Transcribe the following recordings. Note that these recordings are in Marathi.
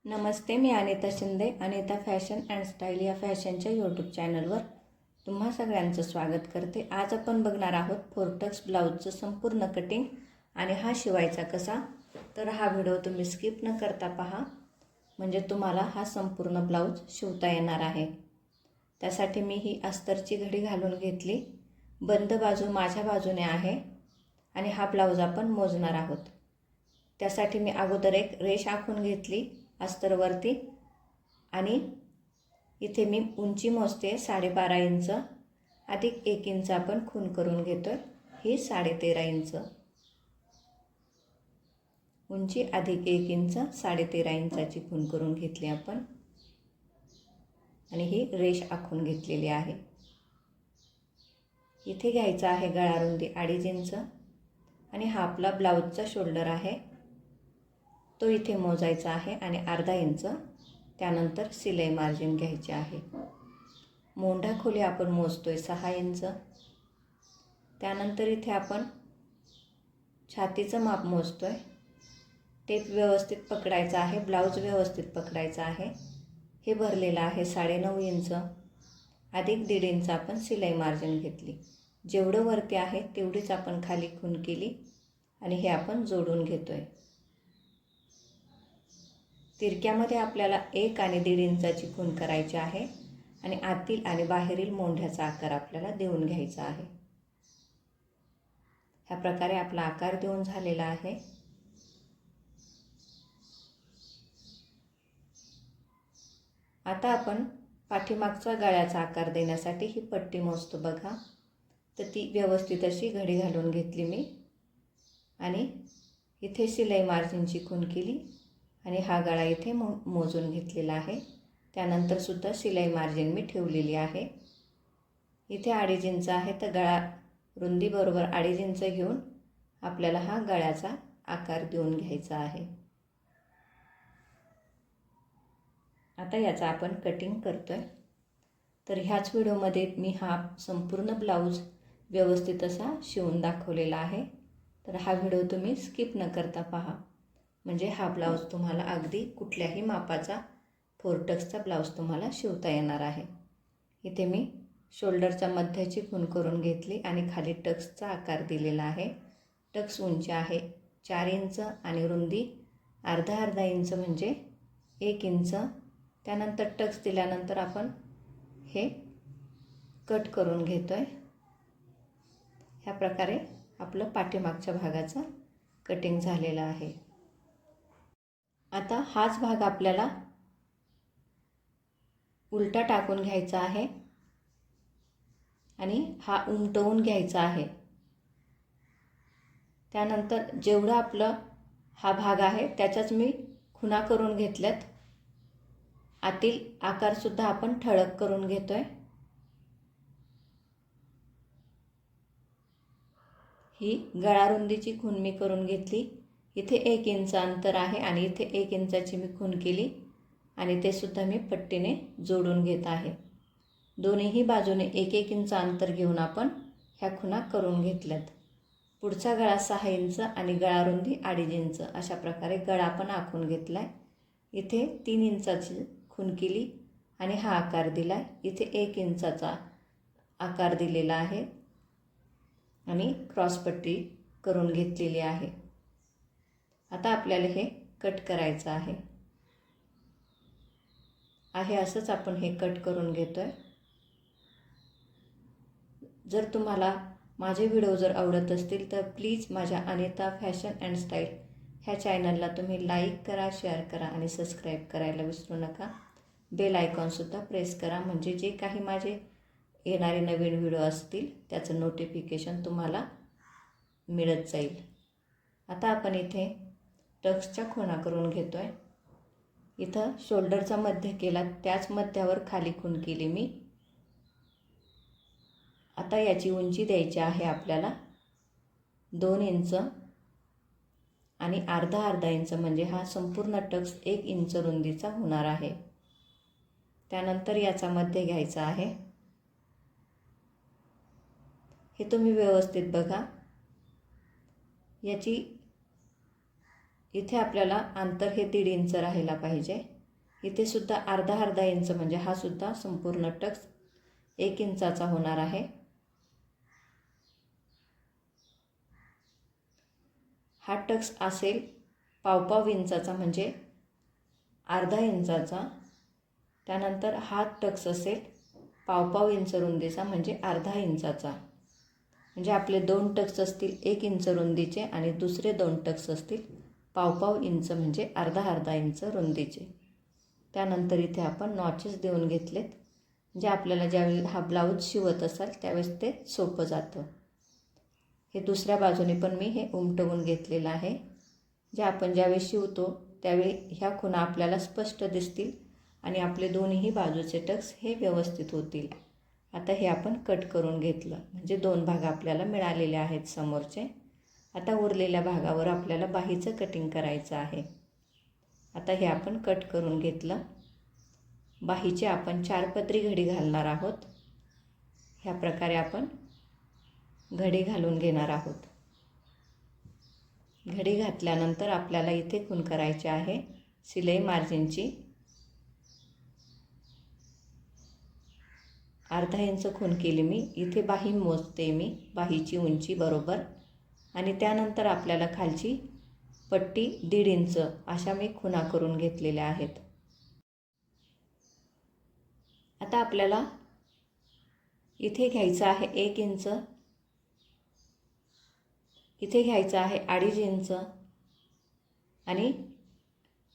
Namaste, me Anita Shinde. Anita fashion and style या फॅशनच्या यूट्यूब चॅनलवर तुम्हा सगळ्यांचं स्वागत करते. आज आपण बघणार आहोत फोर्टक्स ब्लाऊजचं संपूर्ण कटिंग आणि हा शिवायचा कसा. तर हा व्हिडिओ तुम्ही स्किप न करता पहा, म्हणजे तुम्हाला हा संपूर्ण ब्लाऊज शिवता येणार आहे. त्यासाठी मी ही अस्तरची घडी घालून घेतली. बंद बाजू माझ्या बाजूने आहे आणि हा ब्लाऊज आपण मोजणार आहोत. त्यासाठी मी अगोदर एक रेष आखून घेतली अस्तरवरती आणि इथे मी उंची मोजते 12.5 इंच अधिक 1 इंच आपण खून करून घेतोय. ही 13.5 इंच उंची अधिक 1 इंच 13.5 इंचाची खून करून घेतली आपण आणि ही रेष आखून घेतलेली आहे. इथे घ्यायचा आहे गळा रुंदी 2.5 इंच आणि हा आपला ब्लाऊजचा शोल्डर आहे, तो इथे मोजायचा आहे आणि अर्धा इंच. त्यानंतर सिलाई मार्जिन घ्यायचे आहे. मोंढा खोली आपण मोजतोय 6 इंच. त्यानंतर इथे आपण छातीचं माप मोजतोय. टेप व्यवस्थित पकडायचा आहे, ब्लाऊज व्यवस्थित पकडायचा आहे. हे भरलेलं आहे 9.5 इंच अधिक 1.5 इंच आपण सिलाई मार्जिन घेतली. जेवढं वरती आहे तेवढीच आपण खाली खून केली आणि हे आपण जोडून घेतोय. तिरक्यामध्ये आपल्याला 1 आणि 1.5 इंचाची खून करायची आहे आणि आतील आणि बाहेरील मोंढ्याचा आकार आपल्याला देऊन घ्यायचा आहे. ह्या प्रकारे आपला आकार देऊन झालेला आहे. आता आपण पाठीमागचा गळ्याचा आकार देण्यासाठी ही पट्टी मोजतो बघा. तर ती व्यवस्थित अशी घडी घालून घेतली मी आणि इथे सिलाई मार्जिनची खून केली आणि हा गळा इथे मोजून घेतलेला आहे. त्यानंतर सुद्धा सिलाई मार्जिन मी ठेवलेली आहे. इथे 2.5 इंच आहे, तर गळा रुंदी बरोबर 2.5 इंच घेऊन आपल्याला हा गळ्याचा आकार देऊन घ्यायचा आहे. आता याचा आपण कटिंग करतोय. तर ह्याच व्हिडिओमध्ये मी हा संपूर्ण ब्लाऊज व्यवस्थित असा शिवून दाखवलेला आहे. तर हा व्हिडिओ तुम्ही स्किप न करता पहा, म्हणजे हा ब्लाऊज तुम्हाला अगदी कुठल्याही मापाचा फोर्टक्सचा ब्लाऊज तुम्हाला शिवता येणार आहे. इथे मी शोल्डरच्या मध्याची खूण करून घेतली आणि खाली टक्सचा आकार दिलेला आहे. टक्स उंची आहे 4 इंच आणि रुंदी अर्धा इंच म्हणजे 1 इंच. त्यानंतर टक्स दिल्यानंतर आपण हे कट करून घेतोय. ह्या प्रकारे आपलं पाठीमागच्या भागाचं कटिंग झालेलं आहे. आता हाच भाग आपल्याला उलटा टाकून घ्यायचा आहे आणि हा उमटवून घ्यायचा आहे. त्यानंतर जेवढं आपलं हा भाग आहे त्याच्याच मी खुणा करून घेतल्यात. आतील आकारसुद्धा आपण ठळक करून घेतोय. ही गळा रुंदीची खूण मी करून घेतली. इथे 1 इंच अंतर आहे आणि इथे 1 इंचाची मी खूण केली आणि ते सुद्धा मी पट्टीने जोडून घेत आहे. दोन्हीही बाजूने 1-1 इंच अंतर घेऊन आपण ह्या खुणा करून घेतल्यात. पुढचा गळा 6 इंच आणि गळा रुंदी 2.5 इंच अशा प्रकारे गळा पण आखून घेतला आहे. इथे 3 इंचाची खूण केली आणि हा आकार दिला आहे. इथे 1 इंचाचा आकार दिलेला आहे आणि क्रॉसपट्टी करून घेतलेली आहे. आता आपल्याला हे कट करायचं आहे. असंच आपण हे कट करून घेतोय. जर तुम्हाला माझे व्हिडिओ जर आवडत असतील तर प्लीज माझ्या अनिता फॅशन अँड स्टाईल ह्या चॅनलला तुम्ही लाईक करा, शेअर करा आणि सबस्क्राईब करायला विसरू नका. बेल आयकॉनसुद्धा प्रेस करा, म्हणजे जे काही माझे येणारे नवीन व्हिडिओ असतील त्याचं नोटिफिकेशन तुम्हाला मिळत जाईल. आता आपण इथे टक्सच्या खुणा करून घेतोय. इथं शोल्डरचा मध्य केला, त्याच मध्यावर खाली खूण केली मी. आता याची उंची द्यायची आहे आपल्याला 2 इंच आणि अर्धा इंच, म्हणजे हा संपूर्ण टक्स 1 इंच रुंदीचा होणार आहे. त्यानंतर याचा मध्य घ्यायचा आहे. हे तुम्ही व्यवस्थित बघा. याची इथे आपल्याला अंतर हे 1.5 इंच राहायला पाहिजे. इथे सुद्धा अर्धा अर्धा इंच म्हणजे हा सुद्धा संपूर्ण टक्स 1 इंचाचा होणार आहे. हा टक्स असेल पाव इंचाचा म्हणजे अर्धा इंचाचा. त्यानंतर हा टक्स असेल पाव इंच रुंदीचा म्हणजे अर्धा इंचाचा. म्हणजे आपले 2 टक्स असतील 1 इंच रुंदीचे आणि दुसरे 2 टक्स असतील पाव इंच म्हणजे अर्धा इंच रुंदीचे. त्यानंतर इथे आपण नॉचेस देऊन घेतलेत. म्हणजे आपल्याला ज्यावेळी हा ब्लाऊज शिवत असाल त्यावेळेस ते सोपं जातं. हे दुसऱ्या बाजूने पण मी हे उमटवून घेतलेलं आहे. जे आपण ज्यावेळी शिवतो त्यावेळी ह्या खुणा आपल्याला स्पष्ट दिसतील आणि आपले दोन्ही बाजूचे टक्स हे व्यवस्थित होतील. आता हे आपण कट करून घेतलं म्हणजे 2 भाग आपल्याला मिळालेले आहेत समोरचे. आता उरलेल्या भागावर आपल्याला बाहीचं कटिंग करायचं आहे. आता हे आपण कट करून घेतलं. बाहीची आपण 4 पदरी घडी घालणार आहोत. ह्या प्रकारे आपण घडी घालून घेणार आहोत. घडी घातल्यानंतर आपल्याला इथे खूण करायची आहे शिलाई मार्जिनची. अर्धा इंच खूण केली मी. इथे बाही मोजते मी, बाहीची उंची बरोबर. आणि त्यानंतर आपल्याला खालची पट्टी 1.5 इंच अशा मी खुणा करून घेतलेल्या आहेत. आता आपल्याला इथे घ्यायचं आहे 1 इंच, इथे घ्यायचं आहे 2.5 इंच आणि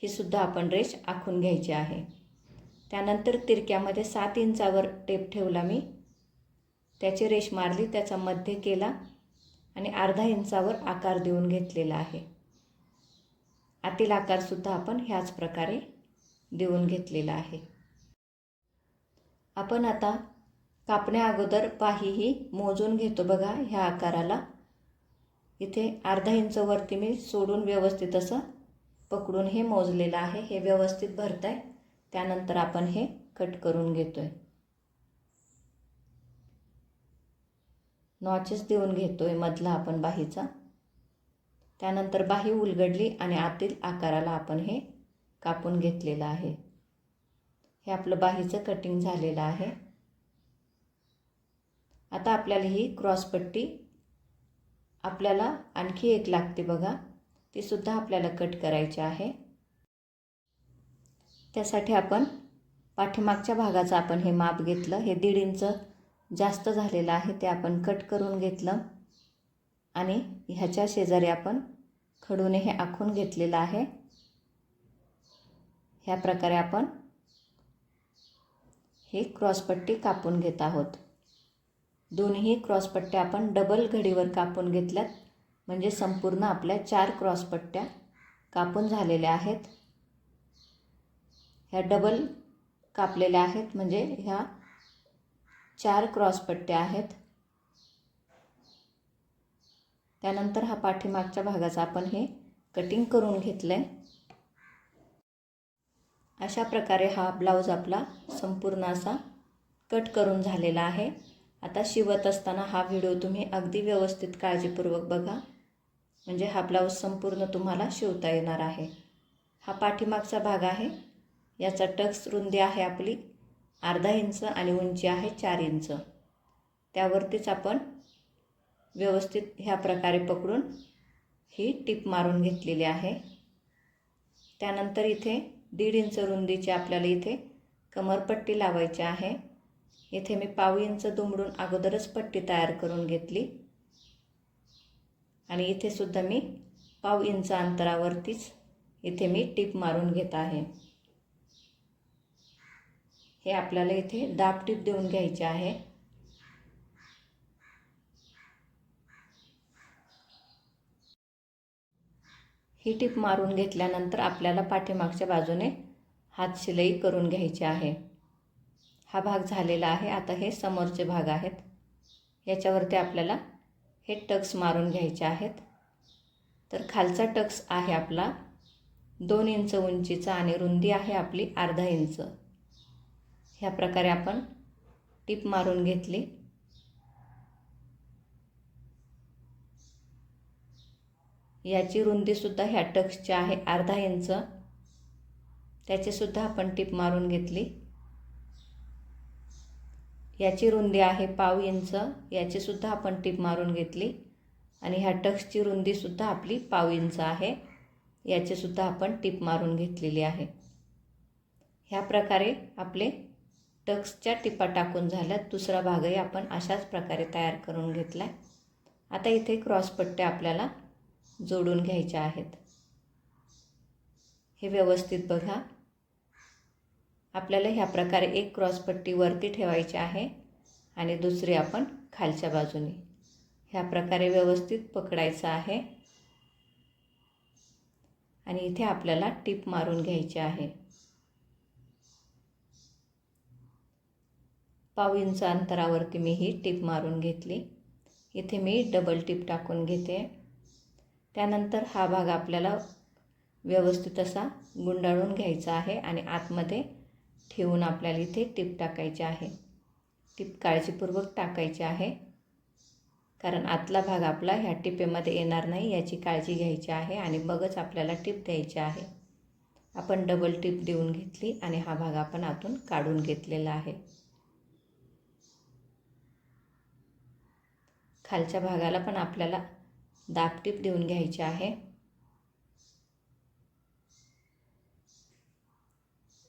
ही सुद्धा आपण रेष आखून घ्यायची आहे. त्यानंतर तिरक्यामध्ये 7 इंचावर टेप ठेवला मी, त्याची रेष मारली, त्याचा मध्य केला आणि अर्धा इंचावर आकार देऊन घेतलेला आहे. आतील आकारसुद्धा आपण ह्याच प्रकारे देऊन घेतलेला आहे. आपण आता कापण्या अगोदर बाहीही मोजून घेतो बघा. ह्या आकाराला इथे अर्धा इंच वरती मी सोडून व्यवस्थित असं पकडून हे मोजलेलं आहे. हे व्यवस्थित भरत आहे. त्यानंतर आपण हे कट करून घेतोय. नॉचेस देऊन घेतोय मधला आपण बाहीचा. त्यानंतर बाही उलगडली आणि आतील आकाराला आपण हे कापून घेतलेलं आहे. हे आपलं बाहीचं कटिंग झालेलं आहे. आता आपल्याला ही क्रॉसपट्टी आपल्याला आणखी एक लागते बघा, ती सुद्धा आपल्याला कट करायची आहे. त्यासाठी आपण पाठीमागच्या भागाचं आपण हे माप घेतलं. हे 1.5 इंच जास्त झालेलं आहे ते आपण कट करून घेतलं आणि ह्याच्या शेजारी आपण खडूने हे आखून घेतलेलं आहे. ह्या प्रकारे आपण हे क्रॉसपट्टी कापून घेत आहोत. दोन्ही क्रॉसपट्ट्या आपण डबल घडीवर कापून घेतल्यात म्हणजे संपूर्ण आपल्या 4 क्रॉसपट्ट्या कापून झालेल्या आहेत. ह्या डबल कापलेल्या आहेत म्हणजे ह्या 4 क्रॉसपट्ट्या आहेत. त्यानंतर हा पाठीमागच्या भागाचा आपण हे कटिंग करून घेतलंय. अशा प्रकारे हा ब्लाऊज आपला संपूर्ण असा कट करून झालेला आहे. आता शिवत असताना हा व्हिडिओ तुम्ही अगदी व्यवस्थित काळजीपूर्वक बघा म्हणजे हा ब्लाऊज संपूर्ण तुम्हाला शिवता येणार आहे. हा पाठीमागचा भाग आहे. याचा टक्स रुंदी आहे आपली अर्धा इंच आणि उंची आहे 4 इंच. त्यावरतीच आपण व्यवस्थित ह्या प्रकारे पकडून ही टिप मारून घेतलेली आहे. त्यानंतर इथे 1.5 इंच रुंदीची आपल्याला इथे कमरपट्टी लावायची आहे. इथे मी पाव इंच दुमडून अगोदरच पट्टी तयार करून घेतली आणि इथे सुद्धा मी पाव इंच अंतरावरतीच इथे मी टिप मारून घेत आहे. हे आपल्याला इथे दाब टिप देऊन घ्यायची आहे. ही टिप मारून घेतल्यानंतर आपल्याला पाठीमागच्या बाजूने हात शिलाई करून घ्यायची आहे. हा भाग झालेला आहे. आता हे समोरचे भाग आहेत. याच्यावरती आपल्याला हे टक्स मारून घ्यायचे आहेत. तर खालचा टक्स आहे आपला 2 इंच उंचीचा आणि रुंदी आहे आपली अर्धा इंच. ह्या प्रकारे आपण टिप मारून घेतली. याची रुंदीसुद्धा ह्या टक्सची आहे अर्धा इंच त्याचीसुद्धा आपण टीप मारून घेतली. याची रुंदी आहे 1/2 इंच, याचीसुद्धा आपण टीप मारून घेतली. आणि ह्या टक्सची रुंदीसुद्धा आपली 1/2 इंच आहे, याचीसुद्धा आपण टीप मारून घेतलेली आहे. ह्या प्रकारे आपले टक्सच्या टिपा टाकून झाल्यात. दुसरा भागही आपण अशाच प्रकारे तयार करून घेतला आहे. आता इथे क्रॉसपट्ट्या आपल्याला जोडून घ्यायच्या आहेत. हे व्यवस्थित बघा. आपल्याला ह्या प्रकारे एक क्रॉसपट्टी वरती ठेवायची आहे आणि दुसरी आपण खालच्या बाजूने ह्या प्रकारे व्यवस्थित पकडायचं आहे. आणि इथे आपल्याला टीप मारून घ्यायची आहे. 1/2 इंच अंतरावरती मी ही टीप मारून घेतली. इथे मी डबल टीप टाकून घेते. त्यानंतर हा भाग आपल्याला व्यवस्थित असा गुंडाळून घ्यायचा आहे आणि आतमध्ये ठेवून आपल्याला इथे टीप टाकायची आहे. टीप काळजीपूर्वक टाकायची आहे, कारण आतला भाग आपला ह्या टिपेमध्ये येणार नाही याची काळजी घ्यायची आहे आणि मगच आपल्याला टीप द्यायची आहे. आपण डबल टीप देऊन घेतली आणि हा भाग आपण आतून काढून घेतलेला आहे. खालच्या भागाला पण आपल्याला दाब टीप देऊन घ्यायची आहे.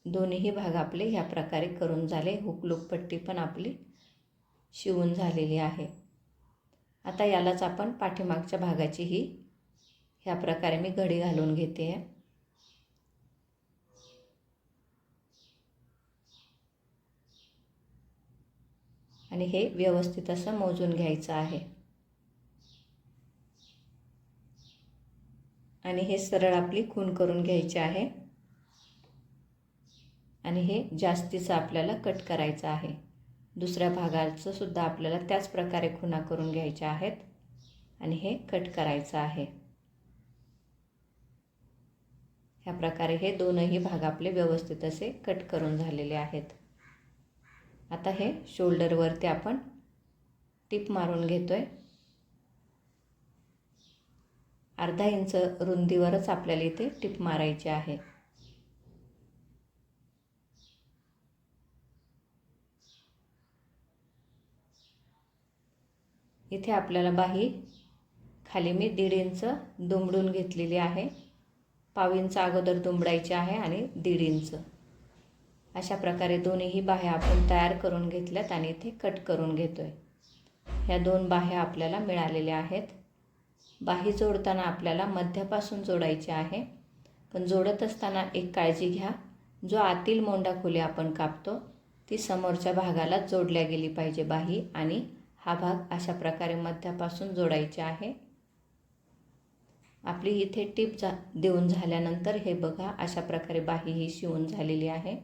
दोन्हीही भाग आपले ह्या प्रकारे करून झाले. हुक पट्टी पण आपली शिवून झालेली आहे. आता यालाच आपण पाठीमागच्या भागाची ही ह्या प्रकारे मी घडी घालून घेते आहे. आणि हे व्यवस्थित असं मोजून घ्यायचं आहे. आणि हे सरळ आपली खूण करून घ्यायची आहे. आणि हे जास्तीचं आपल्याला कट करायचं आहे. दुसऱ्या भागाचं सुद्धा आपल्याला त्याच प्रकारे खुणा करून घ्यायच्या आहेत आणि हे कट करायचं आहे. ह्या प्रकारे हे दोनही भाग आपले व्यवस्थित असे कट करून झालेले आहेत. आता हे शोल्डरवरती आपण टीप मारून घेतोय. 1/2 इंच रुंदीवरच आपल्याला इथे टीप मारायची आहे. इथे आपल्याला बाही खाली मी 1.5 इंच दुमडून घेतलेली आहे. 1/2 इंच अगोदर दुमडायची आहे आणि 1.5 इंच अशा प्रकारे दोन्हीही बाह्या आपण तयार करून घेतल्यात आणि इथे कट करून घेतोय. ह्या 2 बाह्या आपल्याला मिळालेल्या आहेत. बाही जोडताना आपल्याला मध्यापासून जोडायची आहे, पण जोडत असताना एक काळजी घ्या, जो आतील मोंडा खोली आपण कापतो ती समोरच्या भागाला जोडल्या गेली पाहिजे बाही, आणि हा भाग अशा प्रकारे मध्यापासून जोडायचे आहे. आपली इथे टीप देऊन झाल्यानंतर हे बघा अशा प्रकारे बाही ही शिवून झालेली आहे.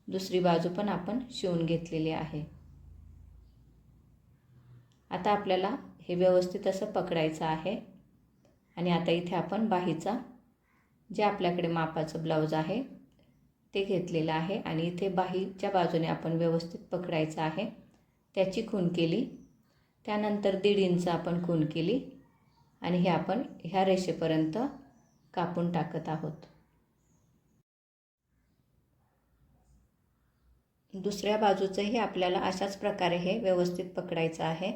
दुसरी बाजू पण आपण शिवून घेतलेली आहे. आता आपल्याला हे व्यवस्थित असं पकडायचं आहे. आणि आता इथे आपण बाहीचा जे आपल्याकडे मापाचं ब्लाऊज आहे ते घेतलेलं आहे आणि इथे बाहीच्या बाजूने आपण व्यवस्थित पकडायचं आहे. त्याची खूण केली, त्यानंतर 1.5 इंच आपण खूण केली आणि हे आपण ह्या रेषेपर्यंत कापून टाकत आहोत. दुसऱ्या बाजूचंही आपल्याला अशाच प्रकारे हे व्यवस्थित पकडायचं आहे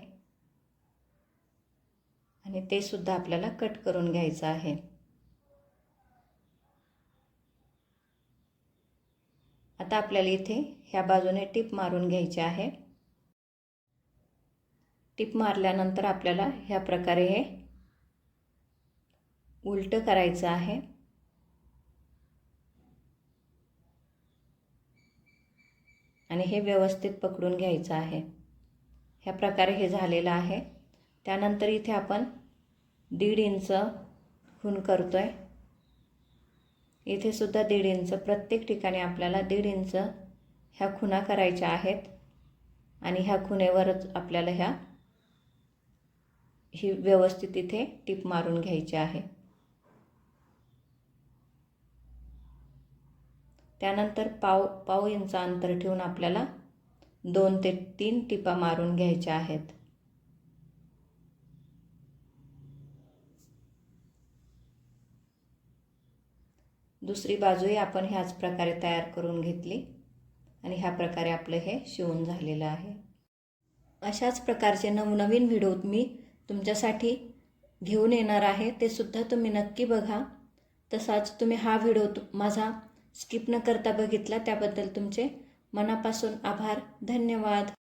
आणि ते सुद्धा आपल्याला कट करून घ्यायचं आहे. आता आपल्याला इथे ह्या बाजूने टीप मारून घ्यायची आहे. टीप मारल्यानंतर आपल्याला ह्या प्रकारे हे उलटं करायचं आहे. आणि हे व्यवस्थित पकडून घ्यायचं आहे. ह्या प्रकारे हे झालेलं आहे. त्यानंतर इथे आपण 1.5 इंच खूण करतोय. इथे सुद्धा 1.5 इंच, प्रत्येक ठिकाणी आपल्याला 1.5 इंच ह्या खुणा करायच्या आहेत आणि ह्या खुणेवरच आपल्याला ही व्यवस्थित इथे टीप मारून घ्यायची आहे. त्यानंतर पाव इंच अंतर ठेवून आपल्याला 2 ते 3 टिपा मारून घ्यायच्या आहेत. दुसरी बाजूही आपण ह्याच प्रकारे तयार करून घेतली आणि ह्या प्रकारे आपलं हे शिवून झालेलं आहे. अशाच प्रकारचे नवनवीन व्हिडिओ मी तुमच्यासाठी घेऊन येणार आहे, ते सुद्धा तुम्ही नक्की बघा. तसाच तुम्ही हा व्हिडिओ माझा स्किप न करता बघितला त्याबद्दल तुमचे मनापासून आभार. धन्यवाद.